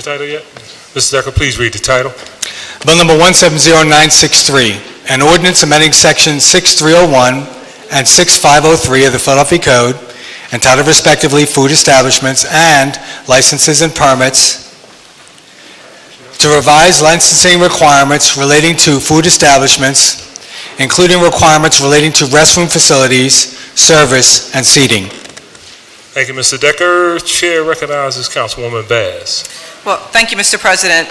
title yet? Mr. Decker, please read the title. Bill number 170963, an ordinance amending section 6301 and 6503 of the Philadelphia Code, entitled respectively Food Establishments and Licenses and Permits, to revise licensing requirements relating to food establishments, including requirements relating to restroom facilities, service, and seating. Thank you, Mr. Decker. Chair recognizes Councilwoman Bass. Well, thank you, Mr. President.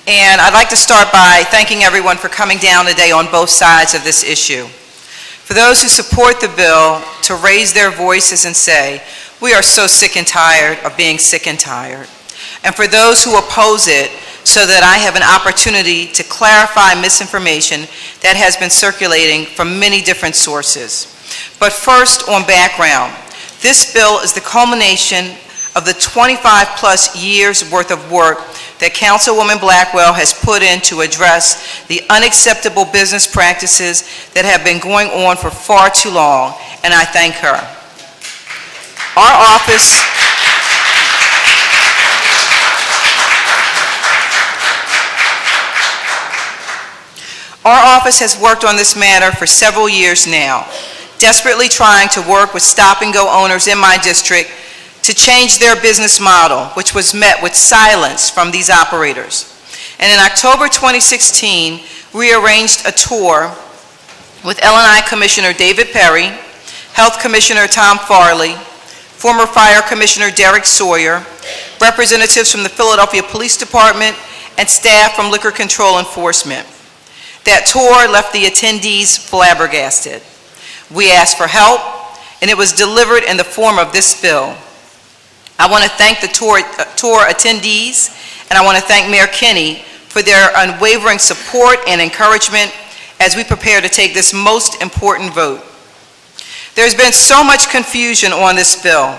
And I'd like to start by thanking everyone for coming down today on both sides of this issue. For those who support the bill, to raise their voices and say, we are so sick and tired of being sick and tired. And for those who oppose it, so that I have an opportunity to clarify misinformation that has been circulating from many different sources. But first, on background, this bill is the culmination of the 25-plus years worth of work that Councilwoman Blackwell has put in to address the unacceptable business practices that have been going on for far too long, and I thank her. Our office has worked on this matter for several years now, desperately trying to work with stop-and-go owners in my district to change their business model, which was met with silence from these operators. And in October 2016, we arranged a tour with L&I Commissioner David Perry, Health Commissioner Tom Farley, former Fire Commissioner Derek Sawyer, representatives from the Philadelphia Police Department, and staff from Liquor Control Enforcement. That tour left the attendees flabbergasted. We asked for help, and it was delivered in the form of this bill. I want to thank the tour attendees, and I want to thank Mayor Kinney for their unwavering support and encouragement as we prepare to take this most important vote. There's been so much confusion on this bill.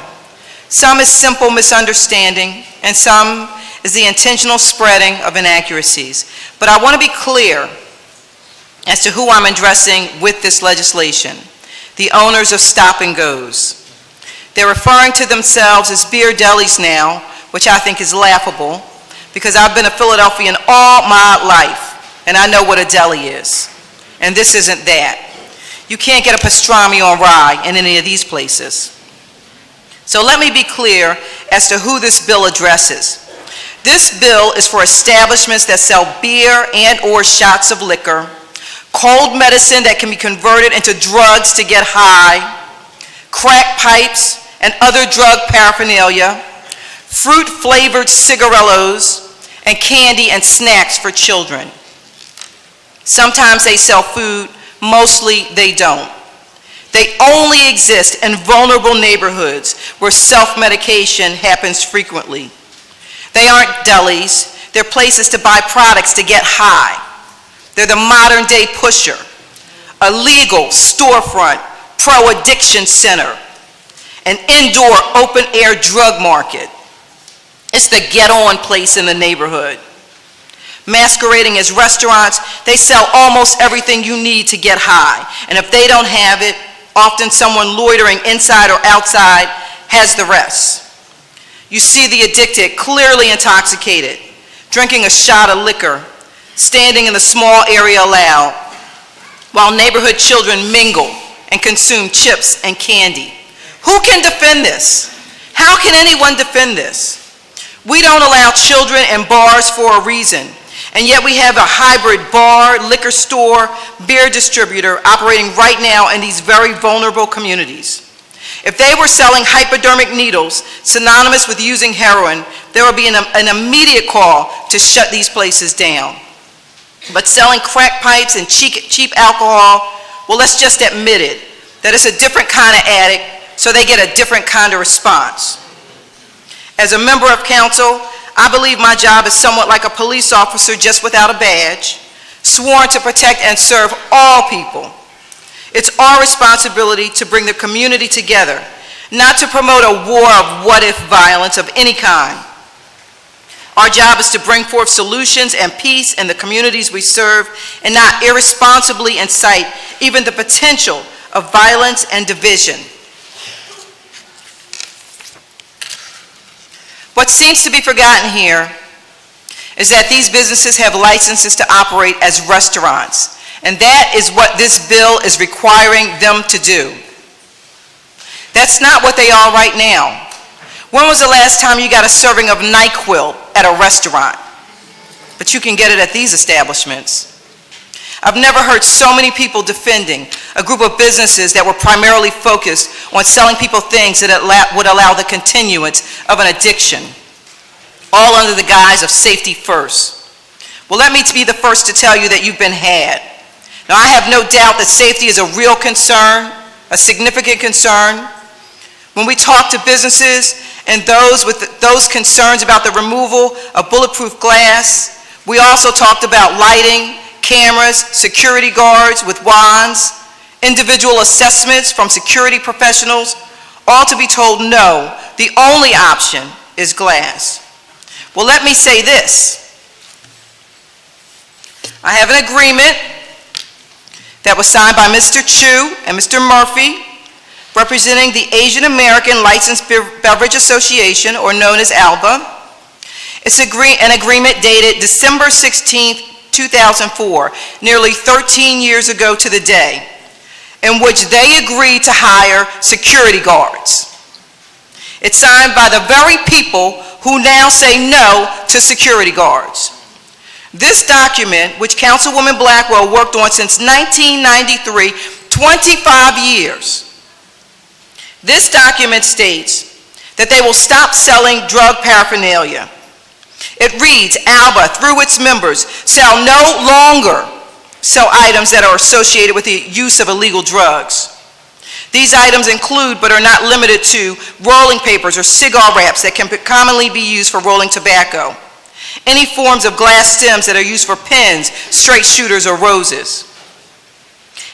Some is simple misunderstanding, and some is the intentional spreading of inaccuracies. But I want to be clear as to who I'm addressing with this legislation: the owners of stop-and-goes. They're referring to themselves as beer delis now, which I think is laughable, because I've been a Philadelphian all my life, and I know what a deli is. And this isn't that. You can't get a pastrami on rye in any of these places. So let me be clear as to who this bill addresses. This bill is for establishments that sell beer and or shots of liquor, cold medicine that can be converted into drugs to get high, crack pipes and other drug paraphernalia, fruit-flavored cigarillos, and candy and snacks for children. Sometimes they sell food, mostly they don't. They only exist in vulnerable neighborhoods where self-medication happens frequently. They aren't delis, they're places to buy products to get high. They're the modern-day pusher, a legal storefront, pro-addiction center, an indoor open-air drug market. It's the get-on place in the neighborhood. Masquerading as restaurants, they sell almost everything you need to get high. And if they don't have it, often someone loitering inside or outside has the rest. You see the addicted clearly intoxicated, drinking a shot of liquor, standing in the small area allowed, while neighborhood children mingle and consume chips and candy. Who can defend this? How can anyone defend this? We don't allow children in bars for a reason, and yet we have a hybrid bar, liquor store, beer distributor operating right now in these very vulnerable communities. If they were selling hypodermic needles synonymous with using heroin, there would be an immediate call to shut these places down. But selling crack pipes and cheap alcohol, well, let's just admit it, that it's a different kind of addict, so they get a different kind of response. As a member of council, I believe my job is somewhat like a police officer just without a badge, sworn to protect and serve all people. It's our responsibility to bring the community together, not to promote a war of what-if violence of any kind. Our job is to bring forth solutions and peace in the communities we serve, and not irresponsibly incite even the potential of violence and division. What seems to be forgotten here is that these businesses have licenses to operate as restaurants, and that is what this bill is requiring them to do. That's not what they are right now. When was the last time you got a serving of NyQuil at a restaurant? But you can get it at these establishments. I've never heard so many people defending a group of businesses that were primarily focused on selling people things that would allow the continuance of an addiction, all under the guise of safety first. Well, let me be the first to tell you that you've been had. Now, I have no doubt that safety is a real concern, a significant concern. When we talk to businesses and those with those concerns about the removal of bulletproof glass, we also talked about lighting, cameras, security guards with wands, individual assessments from security professionals, all to be told no, the only option is glass. Well, let me say this. I have an agreement that was signed by Mr. Chu and Mr. Murphy, representing the Asian American Licensed Beverage Association, or known as ALBA. It's an agreement dated December 16th, 2004, nearly 13 years ago to the day, in which they agreed to hire security guards. It's signed by the very people who now say no to security guards. This document, which Councilwoman Blackwell worked on since 1993, 25 years, this document states that they will stop selling drug paraphernalia. It reads, ALBA, through its members, shall no longer sell items that are associated with the use of illegal drugs. These items include, but are not limited to, rolling papers or cigar wraps that can commonly be used for rolling tobacco, any forms of glass stems that are used for pens, straight shooters, or roses.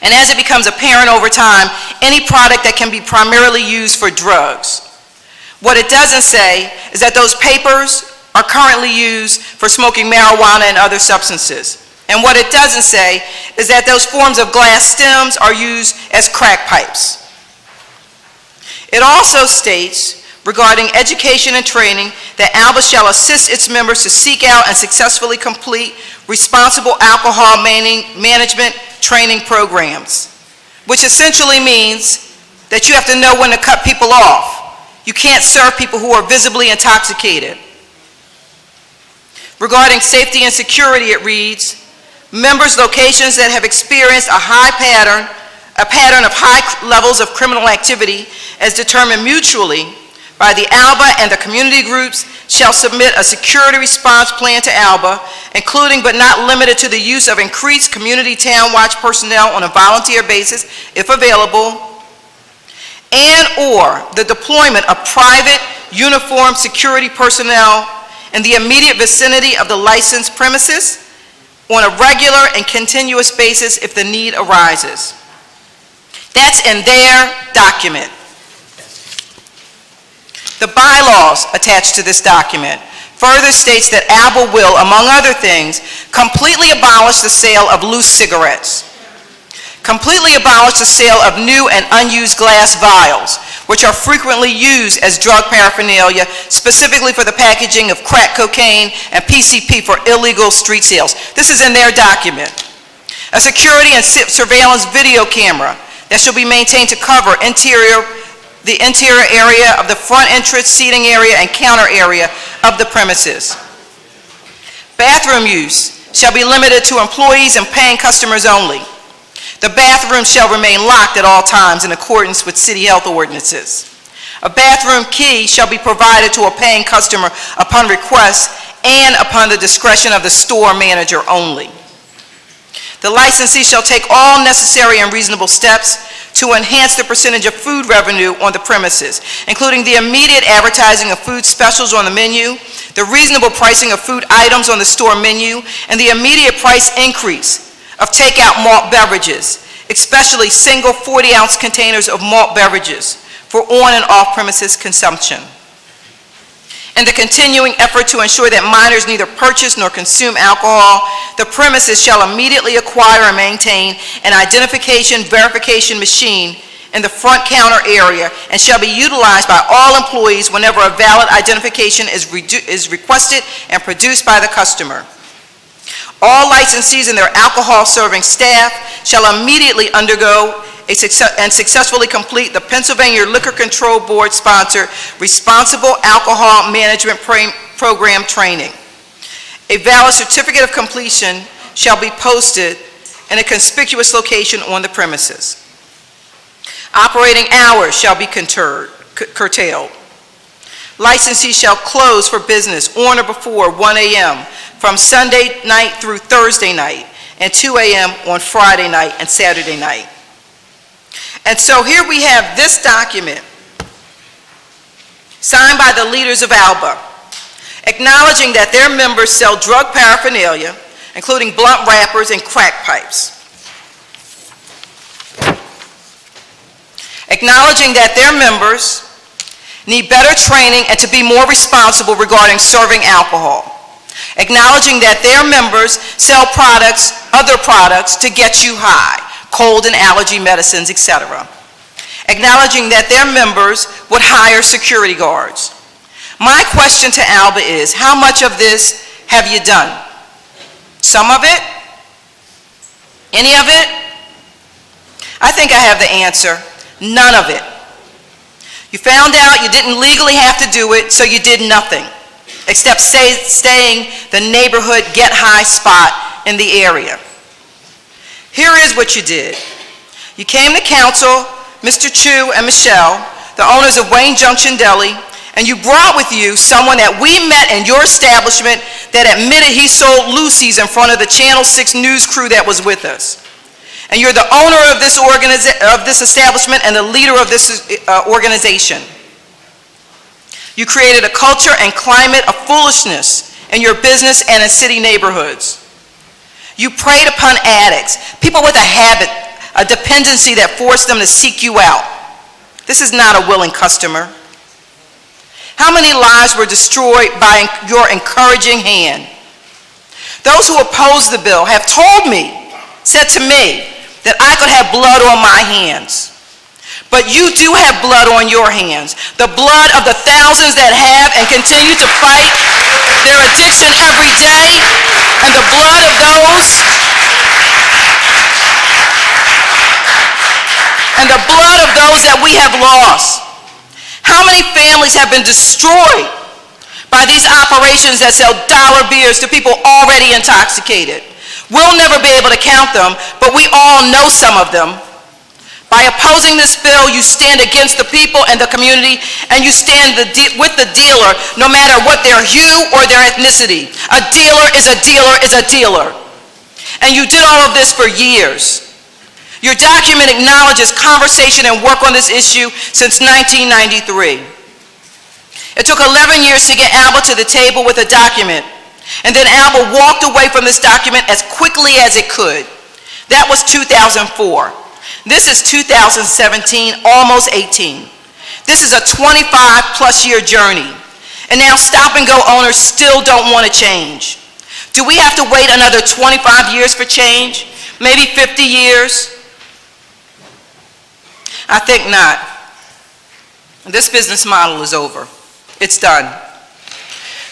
And as it becomes apparent over time, any product that can be primarily used for drugs. What it doesn't say is that those papers are currently used for smoking marijuana and other substances. And what it doesn't say is that those forms of glass stems are used as crack pipes. It also states, regarding education and training, that ALBA shall assist its members to seek out and successfully complete responsible alcohol management training programs, which essentially means that you have to know when to cut people off. You can't serve people who are visibly intoxicated. Regarding safety and security, it reads, members' locations that have experienced a pattern of high levels of criminal activity as determined mutually by the ALBA and the community groups shall submit a security response plan to ALBA, including but not limited to the use of increased community town watch personnel on a volunteer basis, if available, and/or the deployment of private uniformed security personnel in the immediate vicinity of the licensed premises on a regular and continuous basis if the need arises. That's in their document. The bylaws attached to this document further states that ALBA will, among other things, completely abolish the sale of loose cigarettes, completely abolish the sale of new and unused glass vials, which are frequently used as drug paraphernalia, specifically for the packaging of crack cocaine and PCP for illegal street sales. This is in their document. A security and surveillance video camera that shall be maintained to cover the interior area of the front entrance, seating area, and counter area of the premises. Bathroom use shall be limited to employees and paying customers only. The bathroom shall remain locked at all times in accordance with city health ordinances. A bathroom key shall be provided to a paying customer upon request and upon the discretion of the store manager only. The licensee shall take all necessary and reasonable steps to enhance the percentage of food revenue on the premises, including the immediate advertising of food specials on the menu, the reasonable pricing of food items on the store menu, and the immediate price increase of takeout malt beverages, especially single 40-ounce containers of malt beverages for on and off-premises consumption. And the continuing effort to ensure that minors neither purchase nor consume alcohol, the premises shall immediately acquire and maintain an identification verification machine in the front counter area and shall be utilized by all employees whenever a valid identification is requested and produced by the customer. All licensees and their alcohol-serving staff shall immediately undergo and successfully complete the Pennsylvania Liquor Control Board-sponsored Responsible Alcohol Management Program training. A valid certificate of completion shall be posted in a conspicuous location on the premises. Operating hours shall be curtailed. Licensees shall close for business on or before 1 a.m. from Sunday night through Thursday night and 2 a.m. on Friday night and Saturday night. And so here we have this document signed by the leaders of Alba, acknowledging that their members sell drug paraphernalia, including blunt wrappers and crack pipes. Acknowledging that their members need better training and to be more responsible regarding serving alcohol. Acknowledging that their members sell products, other products, to get you high, cold and allergy medicines, etc. Acknowledging that their members would hire security guards. My question to Alba is, how much of this have you done? Some of it? Any of it? I think I have the answer. None of it. You found out you didn't legally have to do it, so you did nothing, except staying the neighborhood get-high spot in the area. Here is what you did. You came to council, Mr. Chu and Michelle, the owners of Wayne Junction Deli, and you brought with you someone that we met in your establishment that admitted he sold Lucy's in front of the Channel 6 news crew that was with us. And you're the owner of this establishment and the leader of this organization. You created a culture and climate of foolishness in your business and in city neighborhoods. You preyed upon addicts, people with a habit, a dependency that forced them to seek you out. This is not a willing customer. How many lives were destroyed by your encouraging hand? Those who oppose the bill have said to me, that I could have blood on my hands. But you do have blood on your hands. The blood of the thousands that have and continue to fight their addiction every day, and the blood of those that we have lost. How many families have been destroyed by these operations that sell dollar beers to people already intoxicated? We'll never be able to count them, but we all know some of them. By opposing this bill, you stand against the people and the community, and you stand with the dealer, no matter what their hue or their ethnicity. A dealer is a dealer is a dealer. And you did all of this for years. Your document acknowledges conversation and work on this issue since 1993. It took 11 years to get Alba to the table with a document. And then Alba walked away from this document as quickly as it could. That was 2004. This is 2017, almost 18. This is a 25-plus year journey. And now stop-and-go owners still don't want to change. Do we have to wait another 25 years for change? Maybe 50 years? I think not. This business model is over. It's done.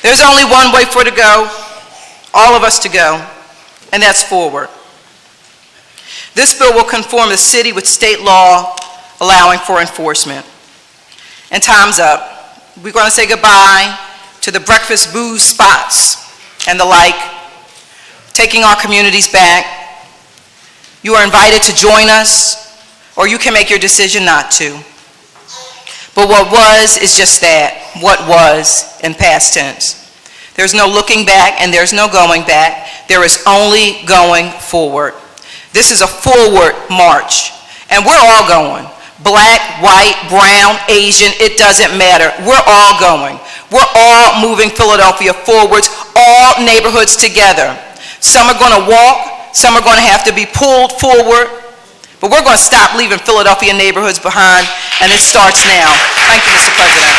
There's only one way for it to go, all of us to go, and that's forward. This bill will conform the city with state law allowing for enforcement. And time's up. We're going to say goodbye to the breakfast booze spots and the like, taking our communities back. You are invited to join us, or you can make your decision not to. But what was is just that, what was in past tense. There's no looking back and there's no going back. There is only going forward. This is a forward march, and we're all going. Black, white, brown, Asian, it doesn't matter. We're all going. We're all moving Philadelphia forwards, all neighborhoods together. Some are going to walk, some are going to have to be pulled forward, but we're going to stop leaving Philadelphia neighborhoods behind, and it starts now. Thank you, Mr. President.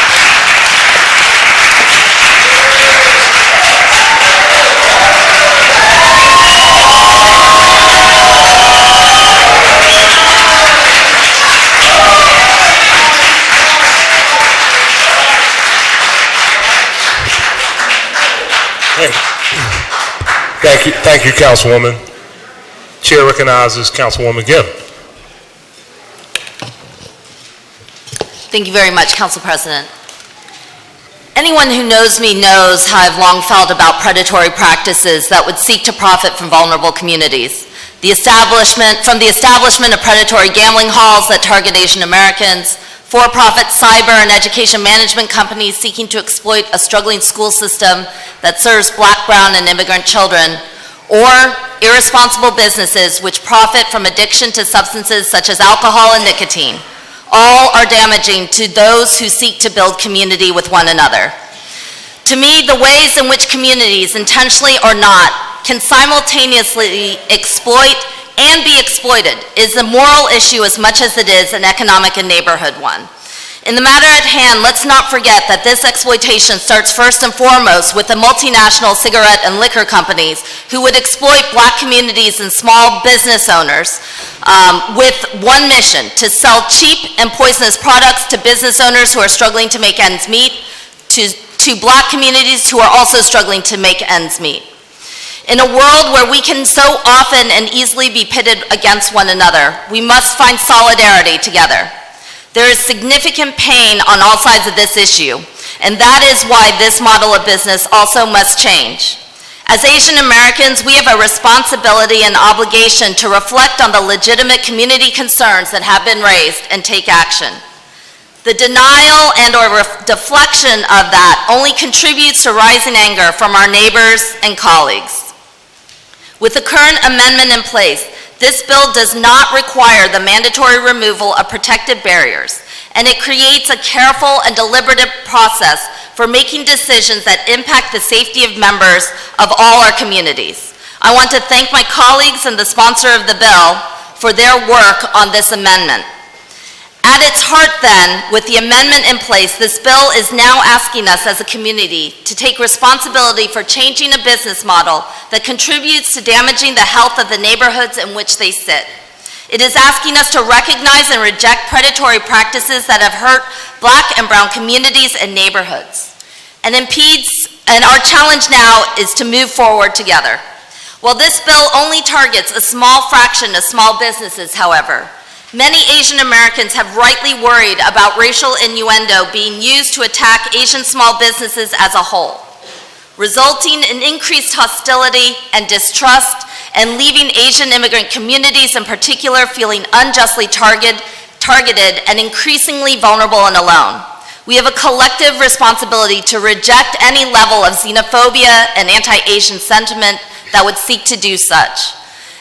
Thank you, Councilwoman. Chair recognizes Councilwoman Gibbon. Thank you very much, Council President. Anyone who knows me knows how I've long felt about predatory practices that would seek to profit from vulnerable communities. From the establishment of predatory gambling halls that target Asian Americans, for-profit cyber and education management companies seeking to exploit a struggling school system that serves Black, brown, and immigrant children, or irresponsible businesses which profit from addiction to substances such as alcohol and nicotine. All are damaging to those who seek to build community with one another. To me, the ways in which communities, intentionally or not, can simultaneously exploit and be exploited is a moral issue as much as it is an economic and neighborhood one. In the matter at hand, let's not forget that this exploitation starts first and foremost with the multinational cigarette and liquor companies who would exploit Black communities and small business owners with one mission: to sell cheap and poisonous products to business owners who are struggling to make ends meet, to Black communities who are also struggling to make ends meet. In a world where we can so often and easily be pitted against one another, we must find solidarity together. There is significant pain on all sides of this issue, and that is why this model of business also must change. As Asian Americans, we have a responsibility and obligation to reflect on the legitimate community concerns that have been raised and take action. The denial and/or deflection of that only contributes to rising anger from our neighbors and colleagues. With the current amendment in place, this bill does not require the mandatory removal of protective barriers, and it creates a careful and deliberative process for making decisions that impact the safety of members of all our communities. I want to thank my colleagues and the sponsor of the bill for their work on this amendment. At its heart then, with the amendment in place, this bill is now asking us as a community to take responsibility for changing a business model that contributes to damaging the health of the neighborhoods in which they sit. It is asking us to recognize and reject predatory practices that have hurt Black and brown communities and neighborhoods. And our challenge now is to move forward together. While this bill only targets a small fraction of small businesses, however, many Asian Americans have rightly worried about racial innuendo being used to attack Asian small businesses as a whole, resulting in increased hostility and distrust and leaving Asian immigrant communities in particular feeling unjustly targeted and increasingly vulnerable and alone. We have a collective responsibility to reject any level of xenophobia and anti-Asian sentiment that would seek to do such.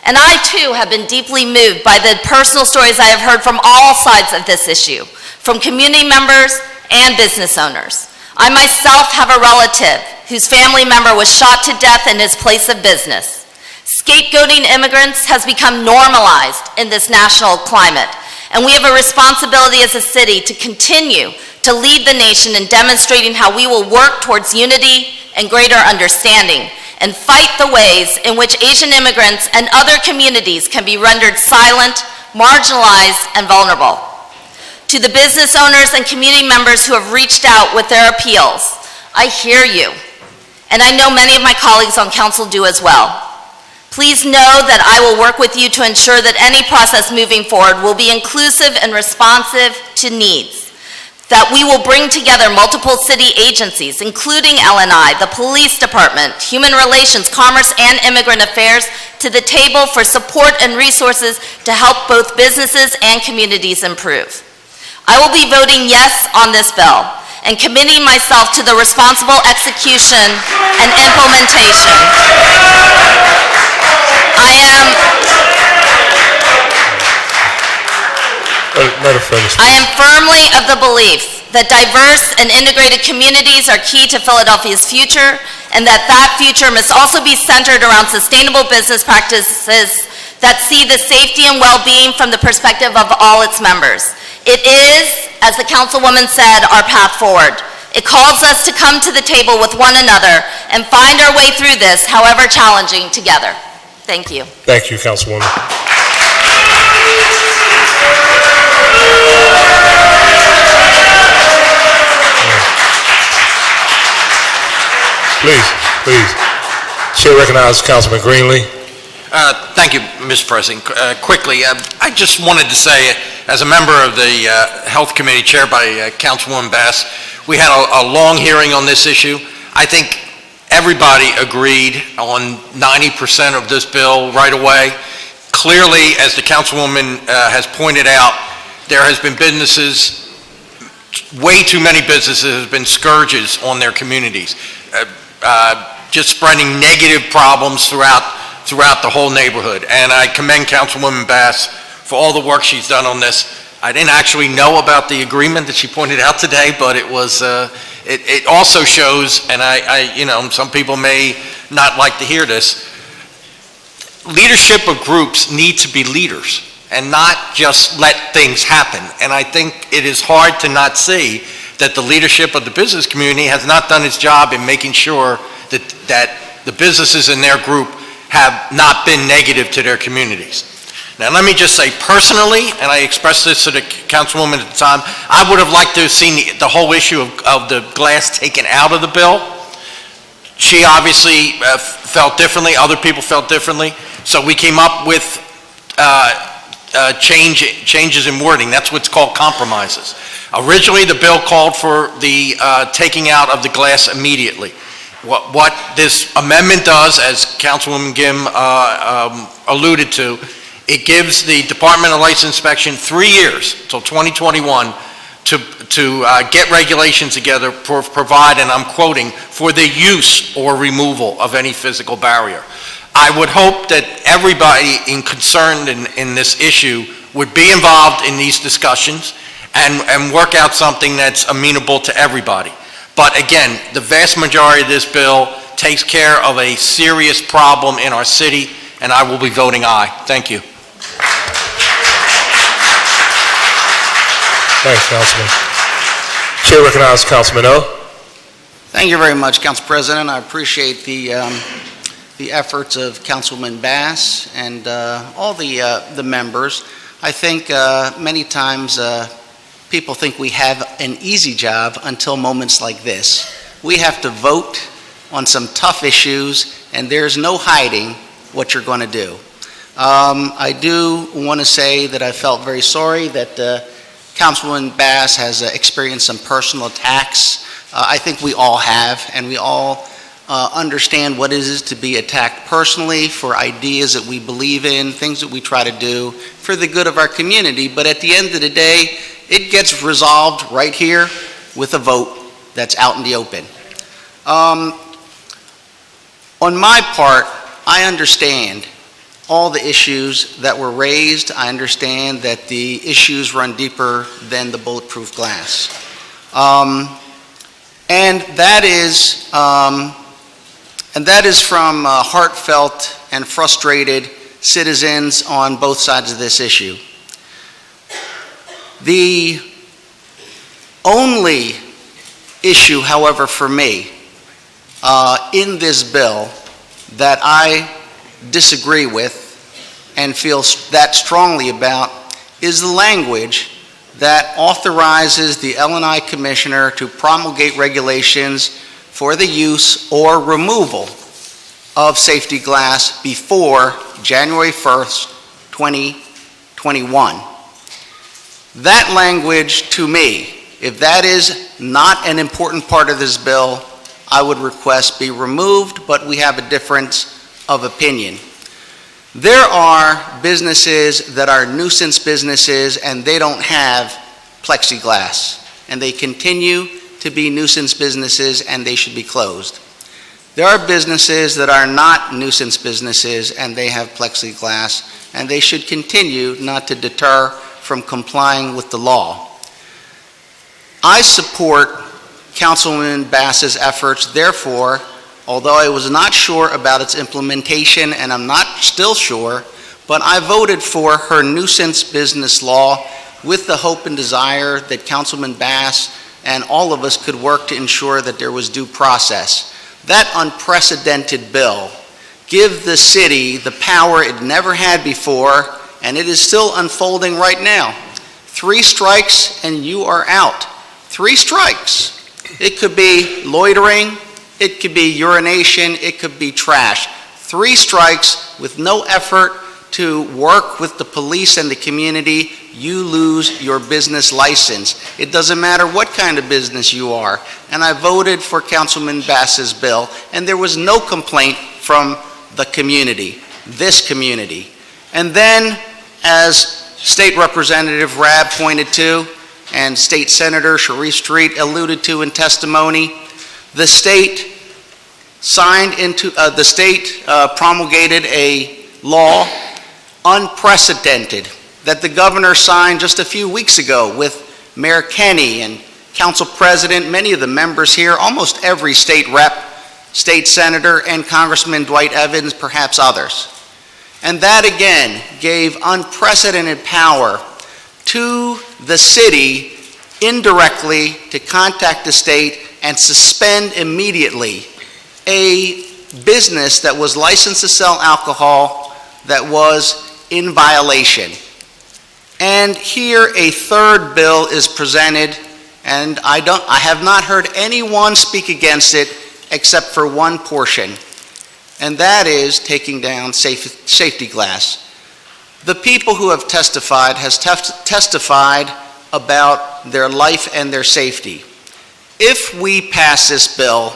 And I too have been deeply moved by the personal stories I have heard from all sides of this issue, from community members and business owners. I myself have a relative whose family member was shot to death in his place of business. Scapegoating immigrants has become normalized in this national climate, and we have a responsibility as a city to continue to lead the nation in demonstrating how we will work towards unity and greater understanding, and fight the ways in which Asian immigrants and other communities can be rendered silent, marginalized, and vulnerable. To the business owners and community members who have reached out with their appeals, I hear you, and I know many of my colleagues on council do as well. Please know that I will work with you to ensure that any process moving forward will be inclusive and responsive to needs, that we will bring together multiple city agencies, including LNI, the police department, human relations, commerce, and immigrant affairs, to the table for support and resources to help both businesses and communities improve. I will be voting yes on this bill and committing myself to the responsible execution and implementation. I am firmly of the belief that diverse and integrated communities are key to Philadelphia's future, and that future must also be centered around sustainable business practices that see the safety and well-being from the perspective of all its members. It is, as the councilwoman said, our path forward. It calls us to come to the table with one another and find our way through this, however challenging, together. Thank you. Thank you, Councilwoman. Please. Chair recognizes Councilman Greenlee. Thank you, Mr. President. Quickly, I just wanted to say, as a member of the Health Committee chaired by Councilwoman Bass, we had a long hearing on this issue. I think everybody agreed on 90% of this bill right away. Clearly, as the Councilwoman has pointed out, there has been businesses, way too many businesses have been scourges on their communities, just spreading negative problems throughout the whole neighborhood. And I commend Councilwoman Bass for all the work she's done on this. I didn't actually know about the agreement that she pointed out today, but it was, it also shows, and some people may not like to hear this, leadership of groups need to be leaders and not just let things happen. And I think it is hard to not see that the leadership of the business community has not done its job in making sure that the businesses in their group have not been negative to their communities. Now, let me just say personally, and I expressed this to the Councilwoman at the time, I would have liked to have seen the whole issue of the glass taken out of the bill. She obviously felt differently, other people felt differently, so we came up with changes in wording. That's what's called compromises. Originally, the bill called for the taking out of the glass immediately. What this amendment does, as Councilwoman Gim alluded to, it gives the Department of License Inspection 3 years, till 2021, to get regulations together, provide, and I'm quoting, for the use or removal of any physical barrier. I would hope that everybody concerned in this issue would be involved in these discussions and work out something that's amenable to everybody. But again, the vast majority of this bill takes care of a serious problem in our city, and I will be voting aye. Thank you. Thanks, Councilman. Chair recognizes Councilman O. Thank you very much, Council President. I appreciate the efforts of Councilwoman Bass and all the members. I think many times people think we have an easy job until moments like this. We have to vote on some tough issues, and there's no hiding what you're going to do. I do want to say that I felt very sorry that Councilwoman Bass has experienced some personal attacks. I think we all have, and we all understand what it is to be attacked personally for ideas that we believe in, things that we try to do for the good of our community. But at the end of the day, it gets resolved right here with a vote that's out in the open. On my part, I understand all the issues that were raised. I understand that the issues run deeper than the bulletproof glass. And that is from heartfelt and frustrated citizens on both sides of this issue. The only issue, however, for me, in this bill that I disagree with and feel that strongly about is the language that authorizes the L&I Commissioner to promulgate regulations for the use or removal of safety glass before January 1st, 2021. That language, to me, if that is not an important part of this bill, I would request be removed, but we have a difference of opinion. There are businesses that are nuisance businesses and they don't have plexiglass, and they continue to be nuisance businesses and they should be closed. There are businesses that are not nuisance businesses and they have plexiglass, and they should continue not to deter from complying with the law. I support Councilwoman Bass's efforts. Therefore, although I was not sure about its implementation, and I'm not still sure, but I voted for her nuisance business law with the hope and desire that Councilman Bass and all of us could work to ensure that there was due process. That unprecedented bill gives the city the power it never had before, and it is still unfolding right now. 3 strikes and you are out. 3 strikes. It could be loitering, it could be urination, it could be trash. 3 strikes with no effort to work with the police and the community, you lose your business license. It doesn't matter what kind of business you are. And I voted for Councilman Bass's bill, and there was no complaint from the community, this community. And then, as State Representative Rabb pointed to, and State Senator Sharif Street alluded to in testimony, the state promulgated a law unprecedented that the governor signed just a few weeks ago with Mayor Kenny and Council President, many of the members here, almost every state rep, state senator, and Congressman Dwight Evans, perhaps others. And that again gave unprecedented power to the city indirectly to contact the state and suspend immediately a business that was licensed to sell alcohol that was in violation. And here a third bill is presented, and I have not heard anyone speak against it except for one portion, and that is taking down safety glass. The people who have testified testified about their life and their safety. If we pass this bill,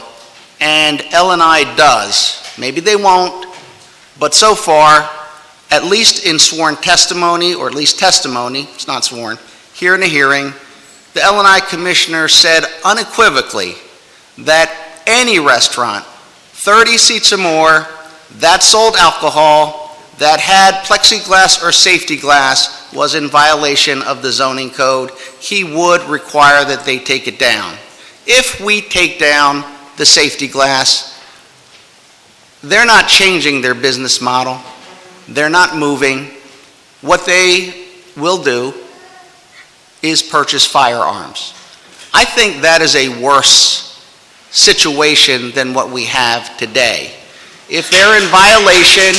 and L&I does, maybe they won't, but so far, at least in sworn testimony, or at least testimony, it's not sworn, here in a hearing, the L&I commissioner said unequivocally that any restaurant, 30 seats or more, that sold alcohol, that had plexiglass or safety glass, was in violation of the zoning code. He would require that they take it down. If we take down the safety glass, they're not changing their business model. They're not moving. What they will do is purchase firearms. I think that is a worse situation than what we have today. If they're in violation,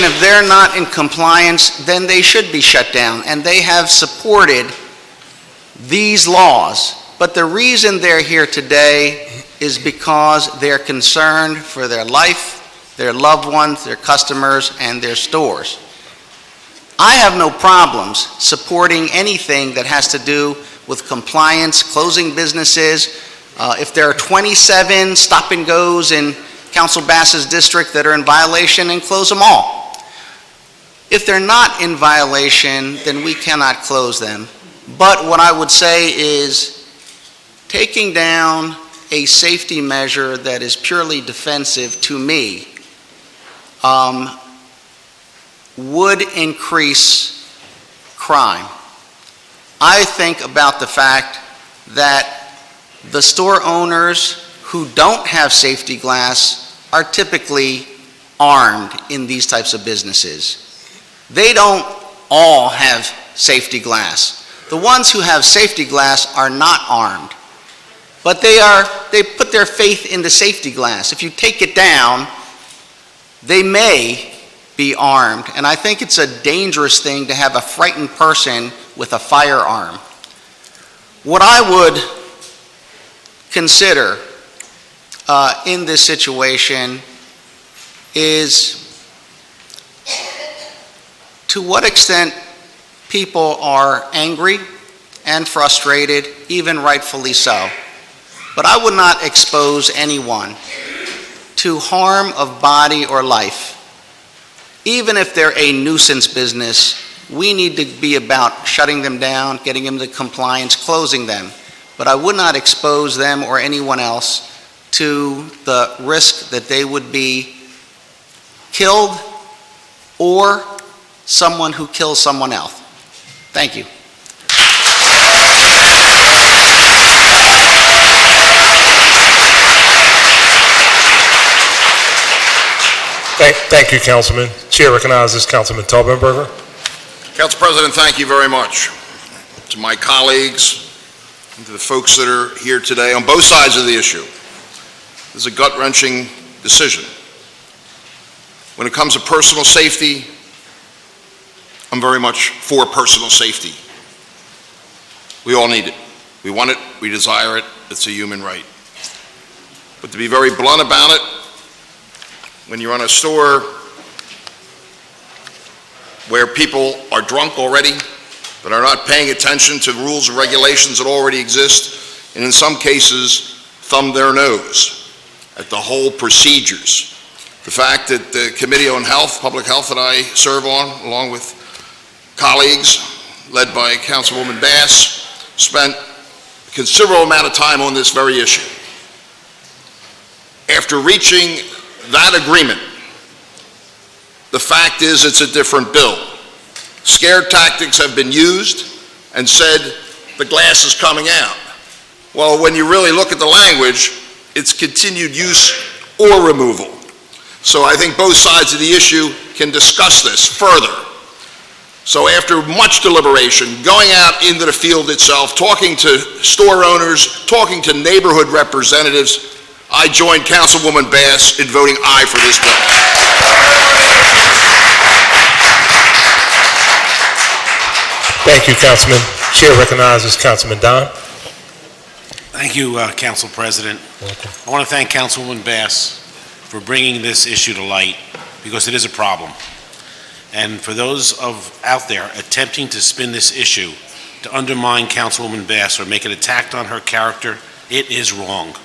if they're not in compliance, then they should be shut down, and they have supported these laws. But the reason they're here today is because they're concerned for their life, their loved ones, their customers, and their stores. I have no problems supporting anything that has to do with compliance, closing businesses. If there are 27 stop-and-goes in Council Bass's district that are in violation, then close them all. If they're not in violation, then we cannot close them. But what I would say is taking down a safety measure that is purely defensive, to me, would increase crime. I think about the fact that the store owners who don't have safety glass are typically armed in these types of businesses. They don't all have safety glass. The ones who have safety glass are not armed, but they put their faith in the safety glass. If you take it down, they may be armed, and I think it's a dangerous thing to have a frightened person with a firearm. What I would consider in this situation is to what extent people are angry and frustrated, even rightfully so. But I would not expose anyone to harm of body or life. Even if they're a nuisance business, we need to be about shutting them down, getting them to compliance, closing them. But I would not expose them or anyone else to the risk that they would be killed or someone who kills someone else. Thank you. Thank you, Councilman. Chair recognizes Councilman Taubenberger. Council President, thank you very much. To my colleagues and to the folks that are here today on both sides of the issue, this is a gut-wrenching decision. When it comes to personal safety, I'm very much for personal safety. We all need it. We want it, we desire it, it's a human right. But to be very blunt about it, when you run a store where people are drunk already, but are not paying attention to rules and regulations that already exist, and in some cases, thumb their nose at the whole procedures. The fact that the Committee on Health, Public Health that I serve on, along with colleagues led by Councilwoman Bass, spent a considerable amount of time on this very issue. After reaching that agreement, the fact is it's a different bill. Scare tactics have been used and said the glass is coming out. Well, when you really look at the language, it's continued use or removal. So I think both sides of the issue can discuss this further. So after much deliberation, going out into the field itself, talking to store owners, talking to neighborhood representatives, I joined Councilwoman Bass in voting aye for this bill. Thank you, Councilman. Chair recognizes Councilman Don. Thank you, Council President. Welcome. I want to thank Councilwoman Bass for bringing this issue to light, because it is a problem. And for those out there attempting to spin this issue to undermine Councilwoman Bass or make an attack on her character, it is wrong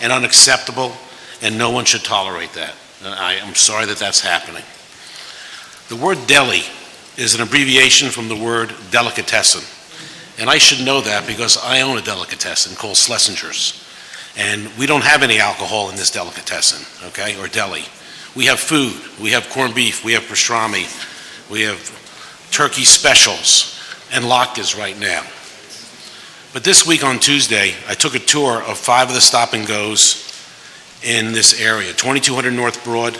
and unacceptable, and no one should tolerate that. And I am sorry that that's happening. The word deli is an abbreviation from the word delicatessen. And I should know that because I own a delicatessen called Schlesinger's. And we don't have any alcohol in this delicatessen, okay, or deli. We have food, we have corned beef, we have pastrami, we have turkey specials, and latkes right now. But this week on Tuesday, I took a tour of 5 of the stop and goes in this area, 2200 North Broad,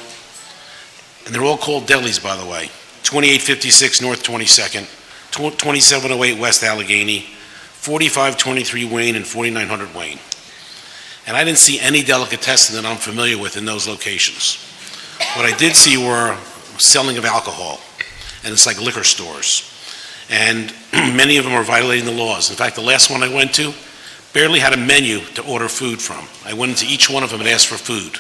and they're all called delis, by the way. 2856 North 22nd, 2708 West Allegheny, 4523 Wayne, and 4900 Wayne. And I didn't see any delicatessen that I'm familiar with in those locations. What I did see were selling of alcohol, and it's like liquor stores. And many of them are violating the laws. In fact, the last one I went to barely had a menu to order food from. I went into each one of them and asked for food.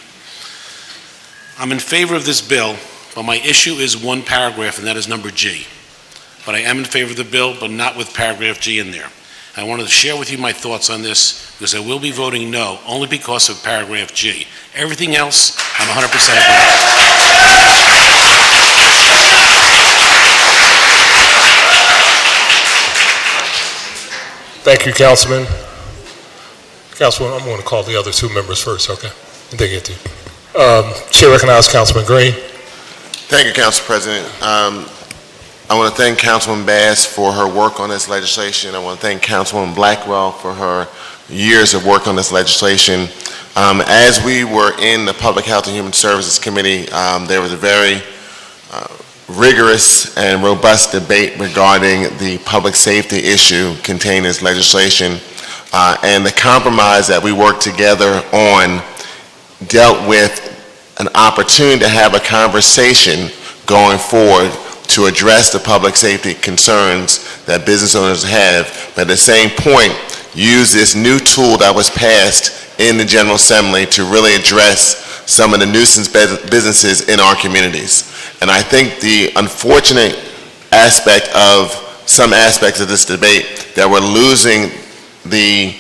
I'm in favor of this bill, but my issue is one paragraph, and that is number G. But I am in favor of the bill, but not with paragraph G in there. I wanted to share with you my thoughts on this, because I will be voting no, only because of paragraph G. Everything else, I'm 100% agree. Thank you, Councilman. Councilman, I'm going to call the other 2 members first, okay? And they get to you. Chair recognizes Councilman Green. Thank you, Council President. I want to thank Councilwoman Bass for her work on this legislation. I want to thank Councilwoman Blackwell for her years of work on this legislation. As we were in the Public Health and Human Services Committee, there was a very rigorous and robust debate regarding the public safety issue contained in this legislation. And the compromise that we worked together on dealt with an opportunity to have a conversation going forward to address the public safety concerns that business owners have, but at the same point, use this new tool that was passed in the General Assembly to really address some of the nuisance businesses in our communities. And I think the unfortunate aspect of some aspects of this debate, that we're losing the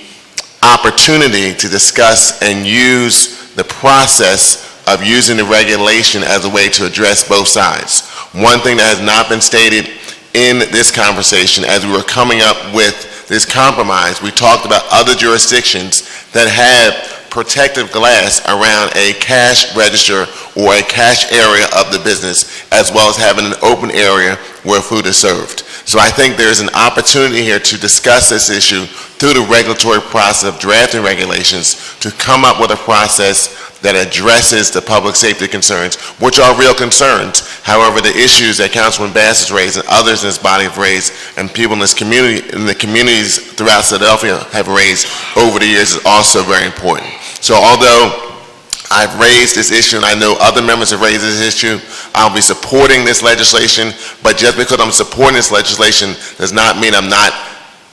opportunity to discuss and use the process of using the regulation as a way to address both sides. One thing that has not been stated in this conversation, as we were coming up with this compromise, we talked about other jurisdictions that have protective glass around a cash register or a cash area of the business, as well as having an open area where food is served. So I think there's an opportunity here to discuss this issue through the regulatory process of drafting regulations to come up with a process that addresses the public safety concerns, which are real concerns. However, the issues that Councilman Bass has raised and others in this body have raised, and people in this community, in the communities throughout Philadelphia have raised over the years, is also very important. So although I've raised this issue, and I know other members have raised this issue, I'll be supporting this legislation, but just because I'm supporting this legislation does not mean I'm not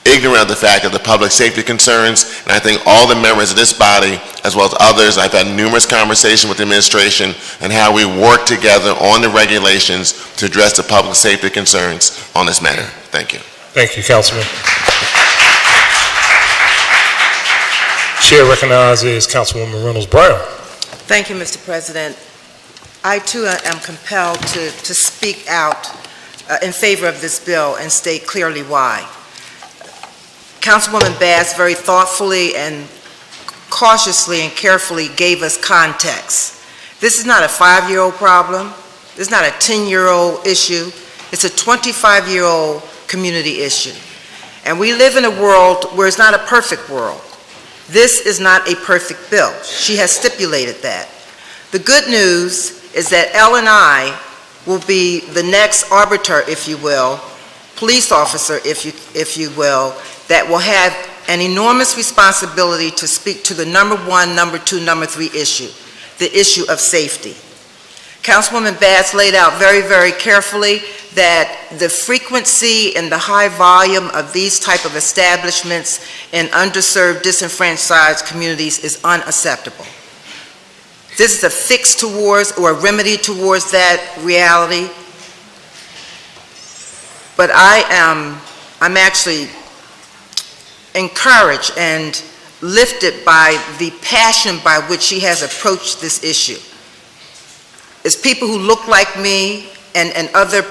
ignorant of the fact of the public safety concerns, and I think all the members of this body, as well as others, I've had numerous conversations with the administration and how we work together on the regulations to address the public safety concerns on this matter. Thank you. Thank you, Councilman. Chair recognizes Councilwoman Reynolds Brown. Thank you, Mr. President. I, too, am compelled to speak out in favor of this bill and state clearly why. Councilwoman Bass very thoughtfully and cautiously and carefully gave us context. This is not a 5-year-old problem. This is not a 10-year-old issue. It's a 25-year-old community issue. And we live in a world where it's not a perfect world. This is not a perfect bill. She has stipulated that. The good news is that L&I will be the next arbiter, if you will, police officer, if you will, that will have an enormous responsibility to speak to the number 1, number 2, number 3 issue, the issue of safety. Councilwoman Bass laid out very, very carefully that the frequency and the high volume of these type of establishments in underserved, disenfranchised communities is unacceptable. This is a fix towards or a remedy towards that reality. But I'm actually encouraged and lifted by the passion by which she has approached this issue. It's people who look like me and other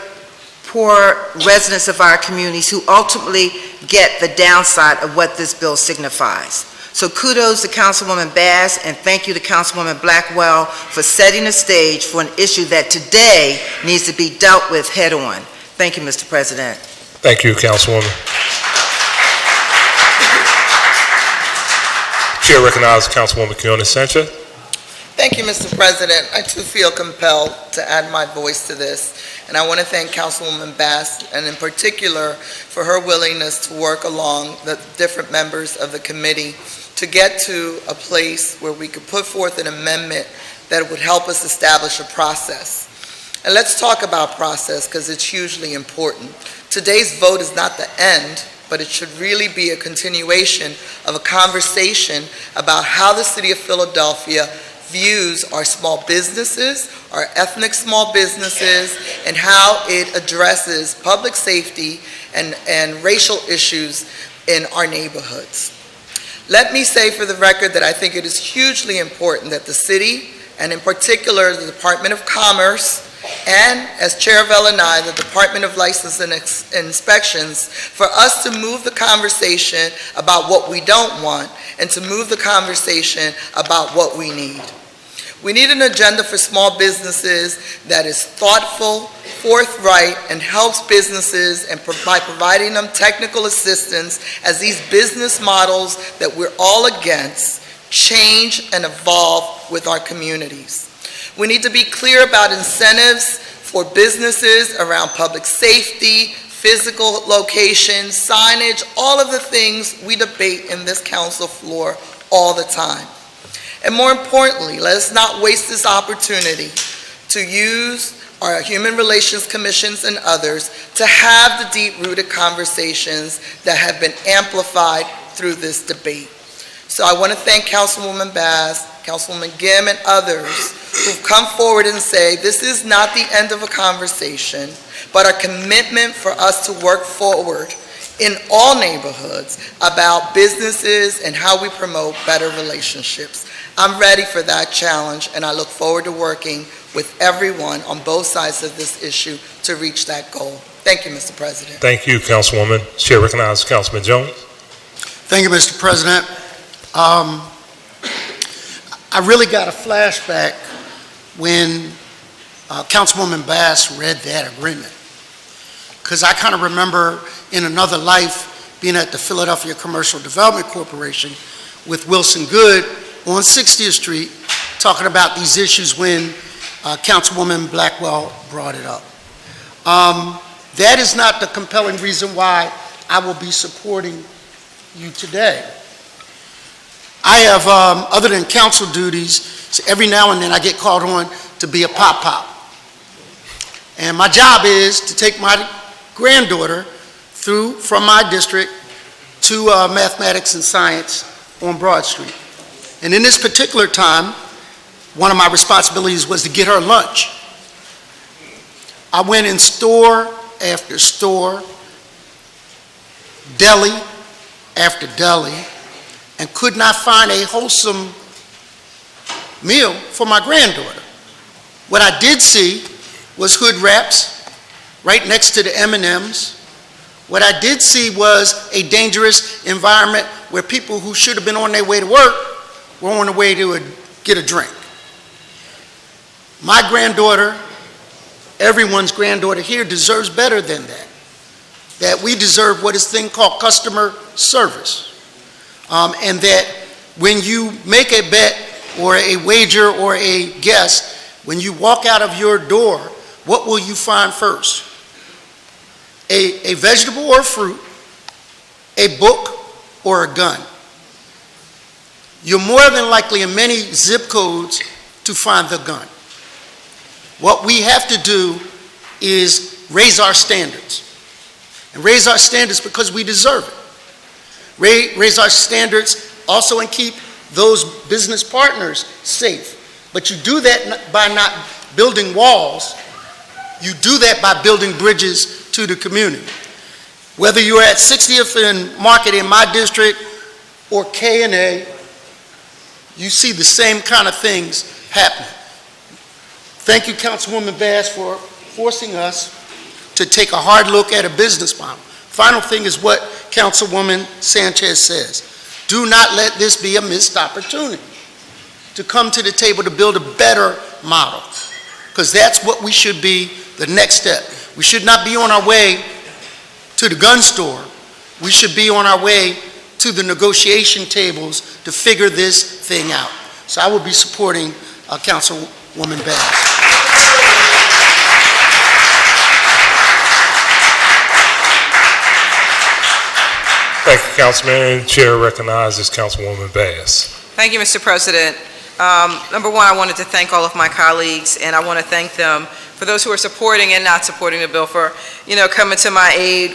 poor residents of our communities who ultimately get the downside of what this bill signifies. So kudos to Councilwoman Bass, and thank you to Councilwoman Blackwell for setting the stage for an issue that today needs to be dealt with head-on. Thank you, Mr. President. Thank you, Councilwoman. Chair recognizes Councilwoman Keona Sanchez. Thank you, Mr. President. I too feel compelled to add my voice to this, and I want to thank Councilwoman Bass, and in particular for her willingness to work along the different members of the committee to get to a place where we could put forth an amendment that would help us establish a process. And let's talk about process because it's hugely important. Today's vote is not the end, but it should really be a continuation of a conversation about how the city of Philadelphia views our small businesses, our ethnic small businesses, and how it addresses public safety and racial issues in our neighborhoods. Let me say for the record that I think it is hugely important that the city, and in particular the Department of Commerce, and as Chair of L&I, the Department of License and Inspections, for us to move the conversation about what we don't want and to move the conversation about what we need. We need an agenda for small businesses that is thoughtful, forthright, and helps businesses and by providing them technical assistance as these business models that we're all against change and evolve with our communities. We need to be clear about incentives for businesses around public safety, physical location, signage, all of the things we debate in this council floor all the time. And more importantly, let us not waste this opportunity to use our Human Relations Commissions and others to have the deep-rooted conversations that have been amplified through this debate. So I want to thank Councilwoman Bass, Councilwoman Gim, and others who've come forward and say this is not the end of a conversation, but a commitment for us to work forward in all neighborhoods about businesses and how we promote better relationships. I'm ready for that challenge, and I look forward to working with everyone on both sides of this issue to reach that goal. Thank you, Mr. President. Thank you, Councilwoman. Chair recognizes Councilman Jones. Thank you, Mr. President. I really got a flashback when Councilwoman Bass read that agreement, because I kind of remember in another life being at the Philadelphia Commercial Development Corporation with Wilson Good on 60th Street talking about these issues when Councilwoman Blackwell brought it up. That is not the compelling reason why I will be supporting you today. I have, other than council duties, so every now and then I get called on to be a pop-pop. And my job is to take my granddaughter from my district to mathematics and science on Broad Street. And in this particular time, one of my responsibilities was to get her lunch. I went in store after store, deli after deli, and could not find a wholesome meal for my granddaughter. What I did see was Hood Wraps right next to the M&Ms. What I did see was a dangerous environment where people who should have been on their way to work were on their way to get a drink. My granddaughter, everyone's granddaughter here, deserves better than that. That we deserve what is thing called customer service. And that when you make a bet or a wager or a guess, when you walk out of your door, what will you find first? A vegetable or fruit, a book, or a gun. You're more than likely in many zip codes to find the gun. What we have to do is raise our standards. And raise our standards because we deserve it. Raise our standards also and keep those business partners safe. But you do that by not building walls. You do that by building bridges to the community. Whether you're at 60th and Market in my district or K&A, you see the same kind of things happening. Thank you, Councilwoman Bass, for forcing us to take a hard look at a business model. Final thing is what Councilwoman Sanchez says. Do not let this be a missed opportunity to come to the table to build a better model, because that's what we should be the next step. We should not be on our way to the gun store. We should be on our way to the negotiation tables to figure this thing out. So I will be supporting Councilwoman Bass. Thank you, Councilman. Chair recognizes Councilwoman Bass. Thank you, Mr. President. Number one, I wanted to thank all of my colleagues, and I want to thank them for those who are supporting and not supporting the bill for, coming to my aid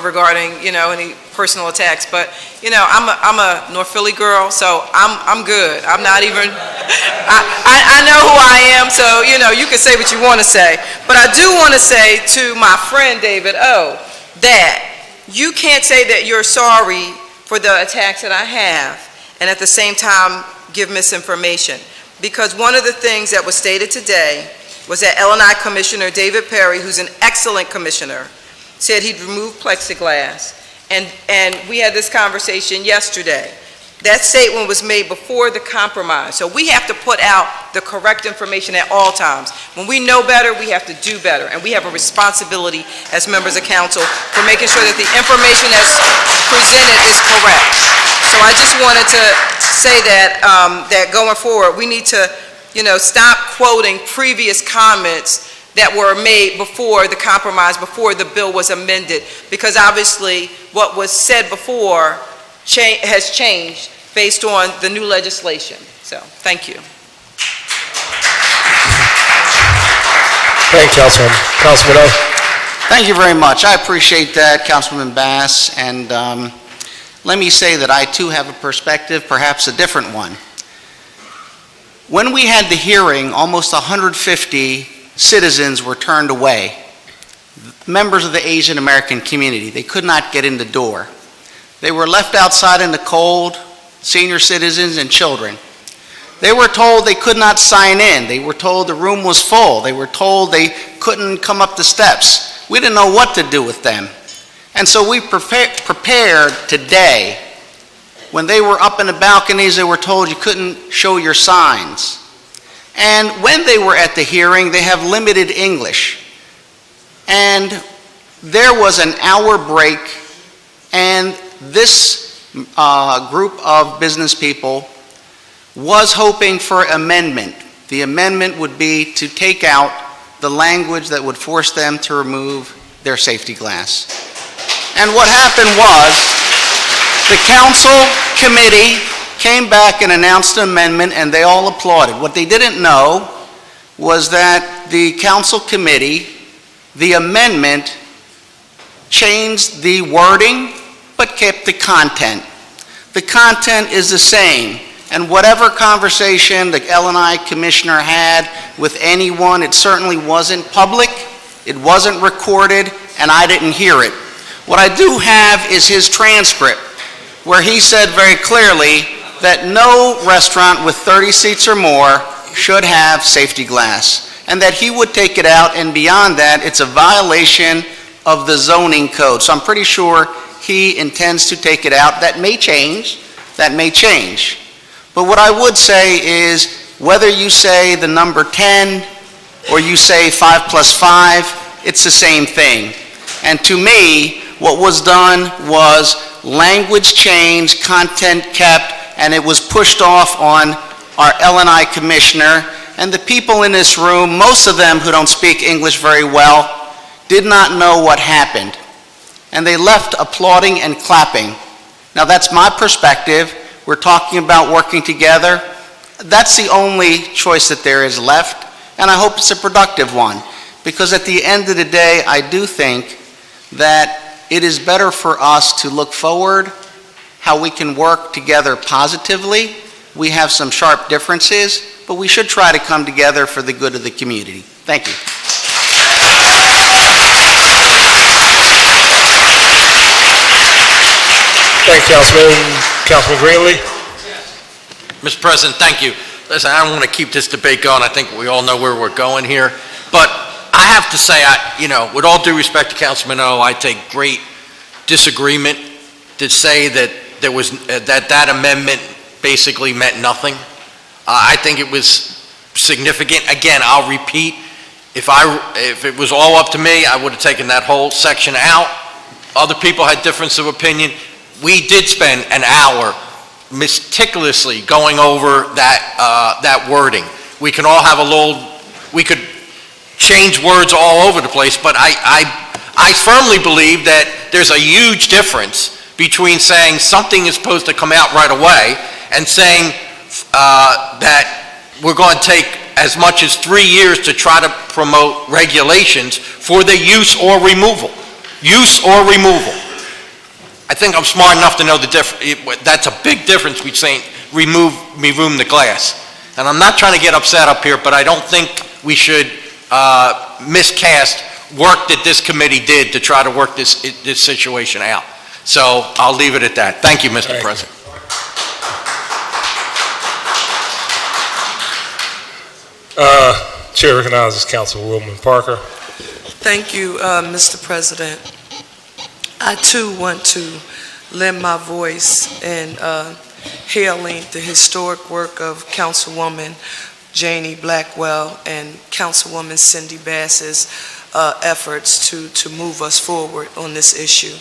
regarding, any personal attacks. But, I'm a North Philly girl, so I'm good. I'm not even, I know who I am, so, you can say what you want to say. But I do want to say to my friend David O. that you can't say that you're sorry for the attacks that I have, and at the same time give misinformation. Because one of the things that was stated today was that L&I Commissioner David Perry, who's an excellent commissioner, said he'd remove plexiglass. And we had this conversation yesterday. That statement was made before the compromise. So we have to put out the correct information at all times. When we know better, we have to do better. And we have a responsibility as members of council for making sure that the information that's presented is correct. So I just wanted to say that, that going forward, we need to, stop quoting previous comments that were made before the compromise, before the bill was amended, because obviously what was said before has changed based on the new legislation. So, thank you. Thank you, Councilman. Councilman O. Thank you very much. I appreciate that, Councilman Bass, and let me say that I too have a perspective, perhaps a different one. When we had the hearing, almost 150 citizens were turned away, members of the Asian American community. They could not get in the door. They were left outside in the cold, senior citizens and children. They were told they could not sign in. They were told the room was full. They were told they couldn't come up the steps. We didn't know what to do with them. And so we prepared today. When they were up in the balconies, they were told you couldn't show your signs. And when they were at the hearing, they have limited English. And there was an hour break, and this group of business people was hoping for amendment. The amendment would be to take out the language that would force them to remove their safety glass. And what happened was the council committee came back and announced an amendment, and they all applauded. What they didn't know was that the council committee, the amendment, changed the wording, but kept the content. The content is the same, and whatever conversation the L&I Commissioner had with anyone, it certainly wasn't public, it wasn't recorded, and I didn't hear it. What I do have is his transcript, where he said very clearly that no restaurant with 30 seats or more should have safety glass, and that he would take it out, and beyond that, it's a violation of the zoning code. So I'm pretty sure he intends to take it out. That may change. That may change. But what I would say is, whether you say the number 10 or you say 5 plus 5, it's the same thing. And to me, what was done was language change, content kept, and it was pushed off on our L&I Commissioner. And the people in this room, most of them who don't speak English very well, did not know what happened. And they left applauding and clapping. Now that's my perspective. We're talking about working together. That's the only choice that there is left, and I hope it's a productive one. Because at the end of the day, I do think that it is better for us to look forward, how we can work together positively. We have some sharp differences, but we should try to come together for the good of the community. Thank you. Thank you, Councilman. Councilman Greenlee? Mr. President, thank you. Listen, I don't want to keep this debate going. I think we all know where we're going here. But I have to say, with all due respect to Councilman O, I take great disagreement to say that there was that amendment basically meant nothing. I think it was significant. Again, I'll repeat, if it was all up to me, I would have taken that whole section out. Other people had difference of opinion. We did spend an hour meticulously going over that wording. We can all have we could change words all over the place, but I firmly believe that there's a huge difference between saying something is supposed to come out right away and saying that we're going to take as much as 3 years to try to promote regulations for the use or removal. Use or removal. I think I'm smart enough to know the difference. That's a big difference between remove the glass. And I'm not trying to get upset up here, but I don't think we should miscast work that this committee did to try to work this situation out. So I'll leave it at that. Thank you, Mr. President. Chair recognizes Councilwoman Parker. Thank you, Mr. President. I too want to lend my voice in hailing the historic work of Councilwoman Janie Blackwell and Councilwoman Cindy Bass's efforts to move us forward on this issue.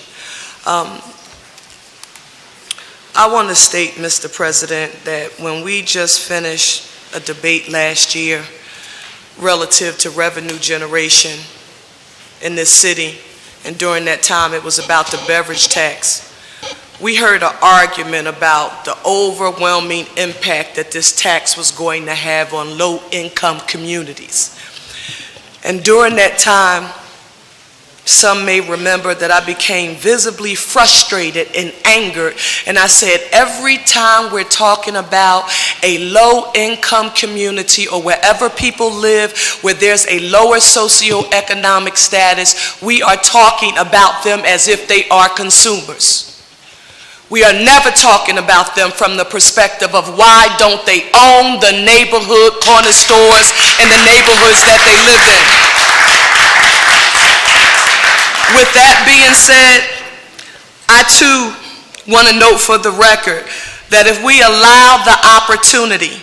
I want to state, Mr. President, that when we just finished a debate last year relative to revenue generation in this city, and during that time it was about the beverage tax, we heard an argument about the overwhelming impact that this tax was going to have on low-income communities. And during that time, some may remember that I became visibly frustrated and angered, and I said, every time we're talking about a low-income community or wherever people live where there's a lower socioeconomic status, we are talking about them as if they are consumers. We are never talking about them from the perspective of why don't they own the neighborhood corner stores in the neighborhoods that they live in. With that being said, I too want to note for the record that if we allow the opportunity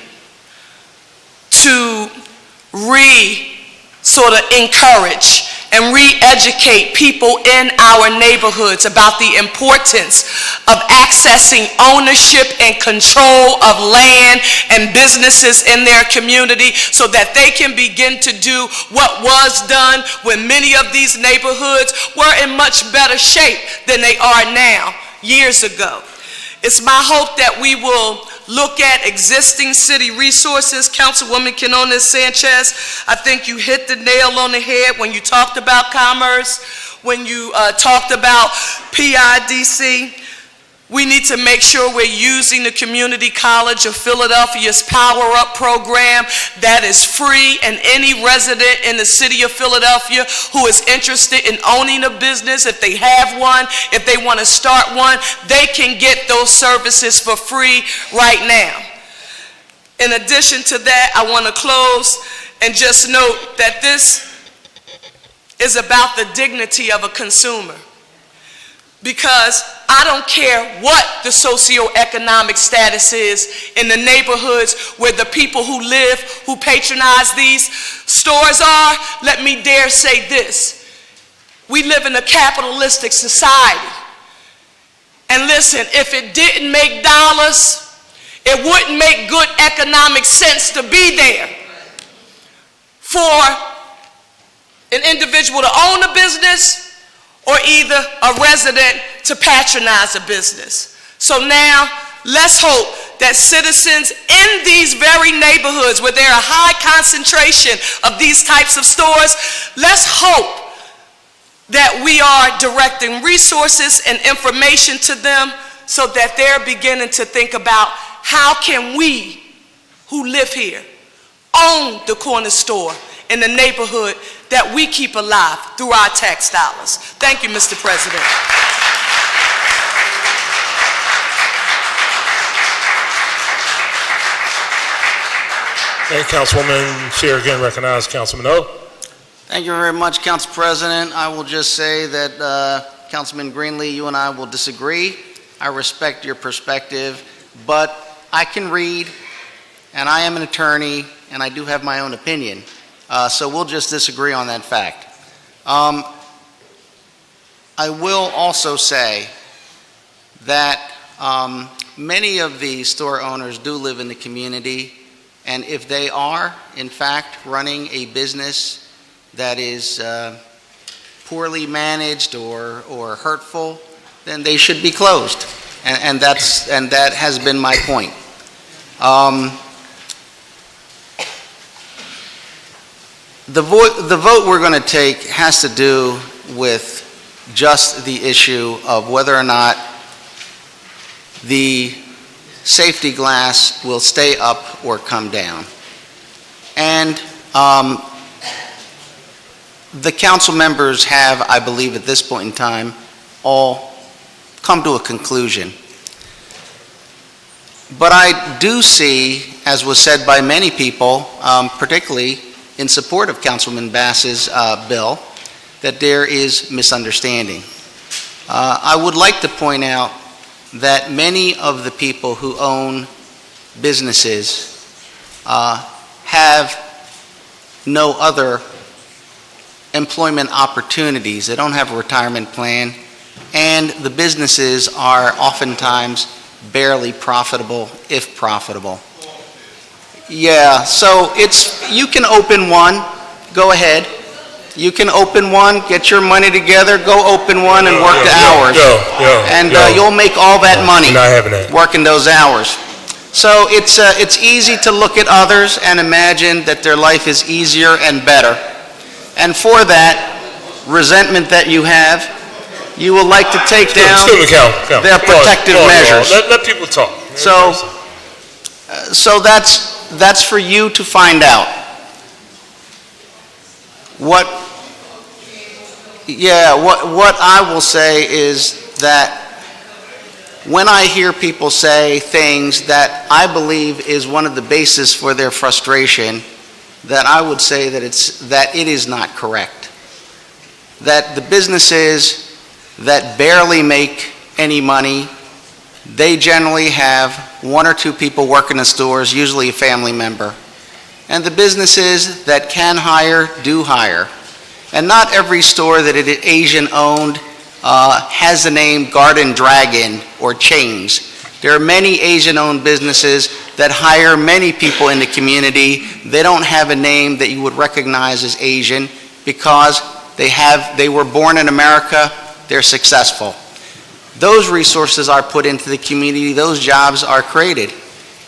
to sort of encourage and re-educate people in our neighborhoods about the importance of accessing ownership and control of land and businesses in their community so that they can begin to do what was done when many of these neighborhoods were in much better shape than they are now, years ago. It's my hope that we will look at existing city resources. Councilwoman Quinones Sanchez, I think you hit the nail on the head when you talked about commerce, when you talked about PIDC. We need to make sure we're using the Community College of Philadelphia's Power Up program that is free, and any resident in the city of Philadelphia who is interested in owning a business, if they have one, if they want to start one, they can get those services for free right now. In addition to that, I want to close and just note that this is about the dignity of a consumer. Because I don't care what the socioeconomic status is in the neighborhoods where the people who live, who patronize these stores are. Let me dare say this. We live in a capitalistic society. And listen, if it didn't make dollars, it wouldn't make good economic sense to be there for an individual to own a business or either a resident to patronize a business. So now, let's hope that citizens in these very neighborhoods where there are a high concentration of these types of stores, let's hope that we are directing resources and information to them so that they're beginning to think about how can we who live here own the corner store in the neighborhood that we keep alive through our tax dollars. Thank you, Mr. President. Thank you, Councilwoman. Chair again recognizes Councilman O. Thank you very much, Council President. I will just say that Councilman Greenlee, you and I will disagree. I respect your perspective, but I can read, and I am an attorney, and I do have my own opinion. So we'll just disagree on that fact. I will also say that many of the store owners do live in the community, and if they are, in fact, running a business that is poorly managed or hurtful, then they should be closed. And that has been my point. The vote we're going to take has to do with just the issue of whether or not the safety glass will stay up or come down. And the council members have, I believe at this point in time, all come to a conclusion. But I do see, as was said by many people, particularly in support of Councilman Bass's bill, that there is misunderstanding. I would like to point out that many of the people who own businesses have no other employment opportunities. They don't have a retirement plan, and the businesses are oftentimes barely profitable, if profitable. Yeah, so you can open one, go ahead. You can open one, get your money together, go open one and work the hours. And you'll make all that money working those hours. So it's easy to look at others and imagine that their life is easier and better. And for that resentment that you have, you will like to take down their protective measures. Let people talk. So that's for you to find out. What I will say is that when I hear people say things that I believe is one of the basis for their frustration, that I would say that it is not correct. That the businesses that barely make any money, they generally have one or two people working the stores, usually a family member. And the businesses that can hire, do hire. And not every store that is Asian-owned has the name Garden Dragon or chains. There are many Asian-owned businesses that hire many people in the community. They don't have a name that you would recognize as Asian because they were born in America, they're successful. Those resources are put into the community, those jobs are created.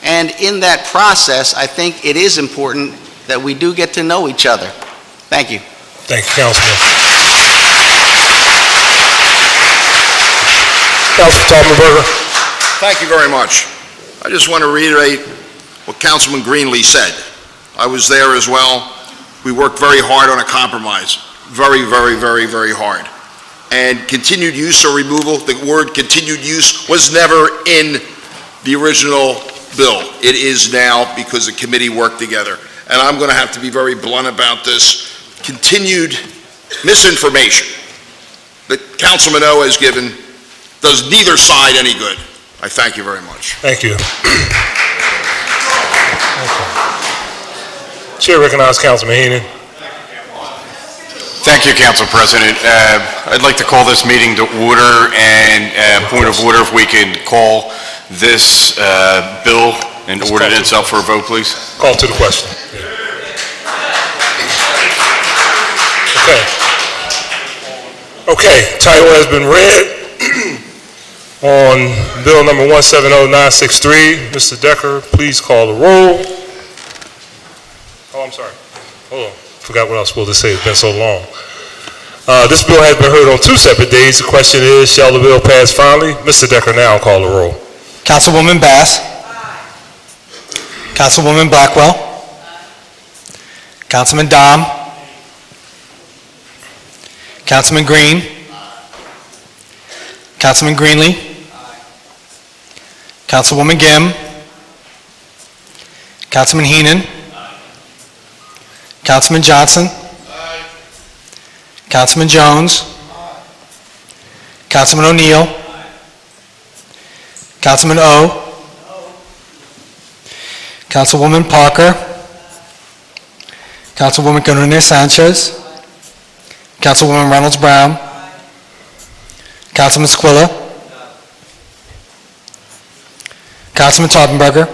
And in that process, I think it is important that we do get to know each other. Thank you. Thank you, Councilman. Councilman Tallman Berger. Thank you very much. I just want to reiterate what Councilman Greenlee said. I was there as well. We worked very hard on a compromise, very, very, very, very hard. And continued use or removal, the word continued use was never in the original bill. It is now because the committee worked together. And I'm going to have to be very blunt about this. Continued misinformation that Councilman O has given does neither side any good. I thank you very much. Thank you. Chair recognizes Councilman Heenan. Thank you, Council President. I'd like to call this meeting to order, and point of order, if we could call this bill and ordinance up for a vote, please. Call to the question. Okay, title has been read on bill number 170963. Mr. Decker, please call the roll. Oh, I'm sorry. Hold on. Forgot what I was supposed to say. It's been so long. This bill has been heard on 2 separate days. The question is, shall the bill pass finally? Mr. Decker, now call the roll. Councilwoman Bass. Councilwoman Blackwell. Councilman Dom. Councilman Green. Councilman Greenlee. Councilwoman Gim. Councilman Heenan. Councilman Johnson. Councilman Jones. Councilman O'Neill. Councilman O. Councilwoman Parker. Councilwoman Gunnarina Sanchez. Councilwoman Reynolds Brown. Councilman Squilla. Councilman Taubenberger.